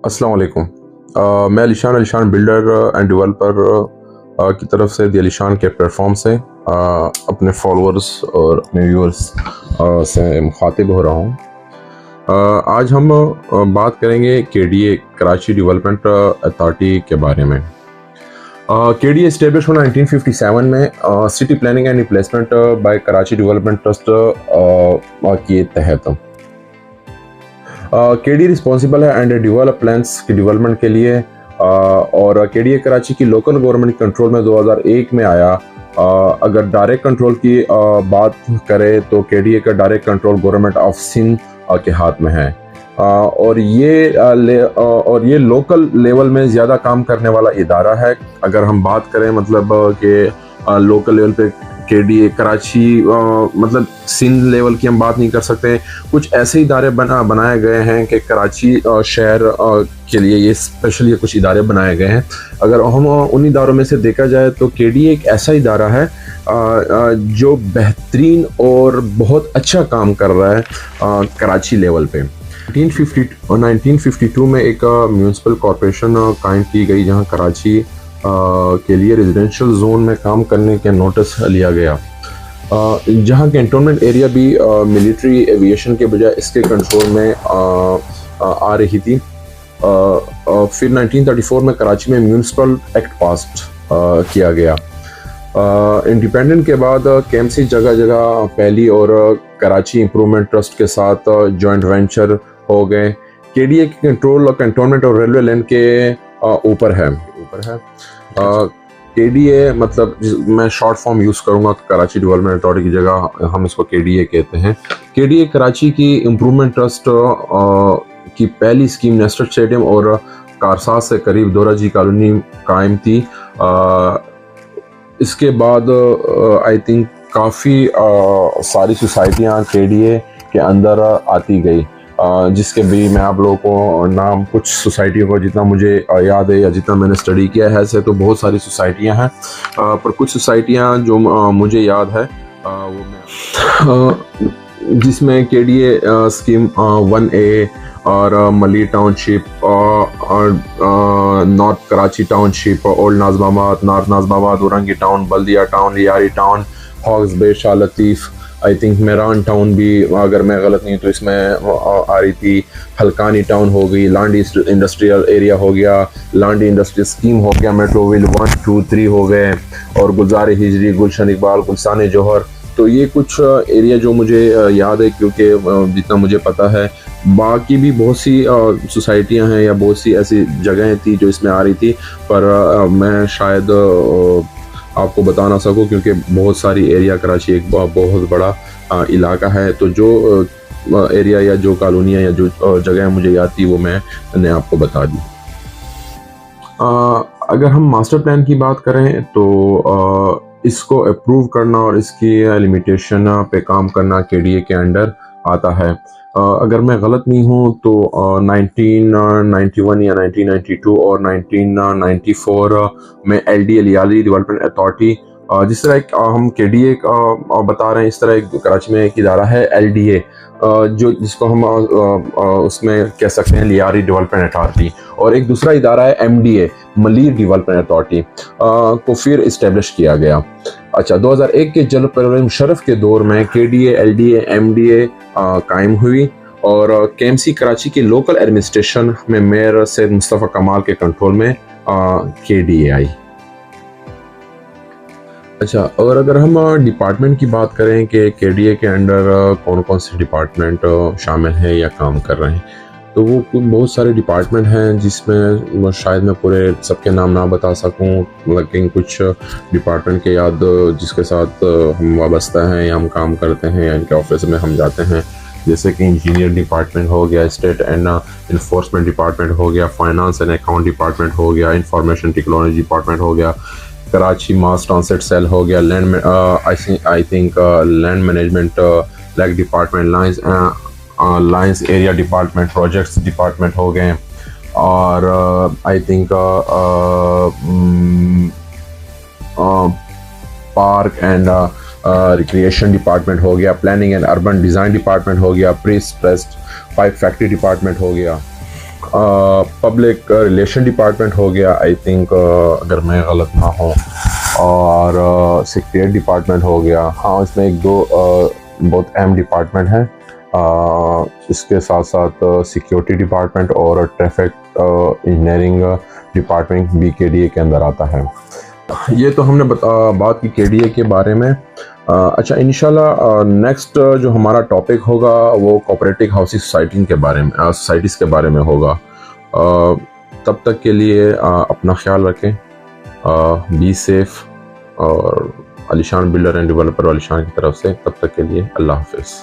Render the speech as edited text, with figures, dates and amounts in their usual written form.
अस्सलाम वालेकुम। मैं अलीशान बिल्डर एंड डेवलपर की तरफ से दी अलीशान के प्लेटफॉर्म से अपने फॉलोअर्स और अपने व्यूअर्स से मुखातिब हो रहा हूँ। आज हम बात करेंगे केडीए कराची डेवलपमेंट अथॉरिटी के बारे में। केडीए इस्टेब्लिश हुआ 1957 में city planning and replacement bye Karachi development trust के तहत। केडी रिस्पॉन्सिबल है एंड डेवलप प्लान्स की डेवलपमेंट के लिए और केडीए कराची की लोकल गवर्नमेंट कंट्रोल में 2001 में आया। अगर डायरेक्ट कंट्रोल की बात करें तो केडीए का direct control government of Sindh के हाथ में है और ये लोकल लेवल में ज़्यादा काम करने वाला इदारा है। अगर हम बात करें मतलब कि लोकल लेवल पे केडीए कराची मतलब सिंध लेवल की हम बात नहीं कर सकते। कुछ ऐसे इदारे बनाए गए हैं कि कराची शहर के लिए ये स्पेशल ये कुछ इदारे बनाए गए हैं। अगर हम उन इदारों में से देखा जाए तो केडीए एक ऐसा इदारा है जो बेहतरीन और बहुत अच्छा काम कर रहा है कराची लेवल पे। 1952 में एक म्यूनसिपल कॉरपोरेशन कायम की गई जहां कराची के लिए रेजिडेंशियल जोन में काम करने के नोटिस लिया गया, जहां कैंटोनमेंट एरिया भी मिलिट्री एविएशन के बजाय इसके कंट्रोल में आ रही थी। फिर 1934 में कराची में म्यूनसिपल एक्ट पास किया गया। इंडिपेंडेंट के बाद केएमसी जगह जगह फैली और कराची इम्प्रूवमेंट ट्रस्ट के साथ जॉइंट वेंचर हो गए। केडीए की कंट्रोल कैंटोनमेंट और रेलवे लाइन के ऊपर है। केडीए मतलब मैं शॉर्ट फॉर्म यूज़ करूँगा तो कराची डेवलपमेंट अथॉरिटी की जगह हम इसको केडीए कहते हैं। केडीए कराची की इम्प्रूवमेंट ट्रस्ट की पहली स्कीम नेस्टर स्टेडियम और कारसाज से करीब दोराजी कॉलोनी कायम थी। इसके बाद आई थिंक काफ़ी सारी सोसाइटियाँ केडीए के अंदर आती गई, जिसके भी मैं आप लोगों को नाम कुछ सोसाइटियों को जितना मुझे याद है या जितना मैंने स्टडी किया है ऐसे तो बहुत सारी सोसाइटियां हैं, पर कुछ सोसाइटियां जो मुझे याद है वो मैं जिसमें केडीए स्कीम 1A और मली टाउनशिप और north Karachi township, old Nazimabad, north Nazimabad, Orangi town, Baldia town, Lyari town, Hawkes Bay, Shah Latif, I think मेरान टाउन भी अगर मैं गलत नहीं तो इसमें आ रही थी। हल्कानी टाउन हो गई, लांडी इंडस्ट्रियल एरिया हो गया, लांडी इंडस्ट्रियल स्कीम हो गया, मेट्रोविल 1, 2, 3 हो गए और गुलजार हिजरी, गुलशन इकबाल, गुलसान जौहर। तो ये कुछ एरिया जो मुझे याद है क्योंकि जितना मुझे पता है। बाकी भी बहुत सी सोसाइटियां हैं या बहुत सी ऐसी जगहें थी जो इसमें आ रही थी, पर मैं शायद आपको बता ना सकूं क्योंकि बहुत सारी एरिया कराची एक बहुत बड़ा इलाका है। तो जो एरिया या जो कॉलोनियाँ या जो जगह मुझे याद थी वो मैंने आपको बता दी। अगर हम मास्टर प्लान की बात करें तो इसको अप्रूव करना और इसकी लिमिटेशन पे काम करना केडीए के अंडर आता है। अगर मैं गलत नहीं हूँ तो 1991 या 1992 और 1994 में LDA लियाली डेवलपमेंट अथॉरिटी, जिस तरह हम केडीए बता रहे हैं इस तरह एक कराची में एक इदारा है LDA जो जिसको हम उसमें कह सकते हैं लियारी डेवलपमेंट अथॉरिटी, और एक दूसरा इदारा है MDA मलीर डेवलपमेंट अथॉरिटी को फिर इस्टेब्लिश किया गया। अच्छा, 2001 के जनरल परवेज मुशर्रफ के दौर में KDA, LDA, MDA कायम हुई और केएमसी कराची के लोकल एडमिनिस्ट्रेशन में मेयर सैयद मुस्तफ़ा कमाल के कंट्रोल में KDA आई। अच्छा, और अगर हम डिपार्टमेंट की बात करें कि केडीए के अंडर कौन कौन से डिपार्टमेंट शामिल हैं या काम कर रहे हैं, तो वो बहुत सारे डिपार्टमेंट हैं जिसमें शायद मैं पूरे सबके नाम ना बता सकूं, लेकिन कुछ डिपार्टमेंट के याद जिसके साथ हम वाबस्ता हैं या हम काम करते हैं या इनके ऑफिस में हम जाते हैं, जैसे कि इंजीनियर डिपार्टमेंट हो गया, स्टेट एंड इन्फोर्समेंट डिपार्टमेंट हो गया, फाइनेंस एंड अकाउंट डिपार्टमेंट हो गया, इंफॉर्मेशन टेक्नोलॉजी डिपार्टमेंट हो गया, कराची मास ट्रांसिट सेल हो गया, land I think land management लैक department, lines area department, projects department हो गए, और I think park and recreation department हो गया, planning and urban design department हो गया, प्रेस पाइप फैक्ट्री डिपार्टमेंट हो गया, पब्लिक रिलेशन डिपार्टमेंट हो गया, आई थिंक, अगर मैं गलत ना हूँ, और सेक्रेटरी डिपार्टमेंट हो गया। हाँ, इसमें एक दो बहुत अहम डिपार्टमेंट हैं। इसके साथ साथ सिक्योरिटी डिपार्टमेंट और ट्रैफिक इंजीनियरिंग डिपार्टमेंट भी KDA के अंदर आता है। ये तो हमने बात की KDA के बारे में। अच्छा, इंशाल्लाह नेक्स्ट जो हमारा टॉपिक होगा वो कोऑपरेटिव हाउसिंग सोसाइटीज़ के बारे में होगा। तब तक के लिए अपना ख्याल रखें, बी सेफ, और अलीशान बिल्डर एंड डेवलपर अलीशान की तरफ से तब तक के लिए अल्लाह हाफिज़।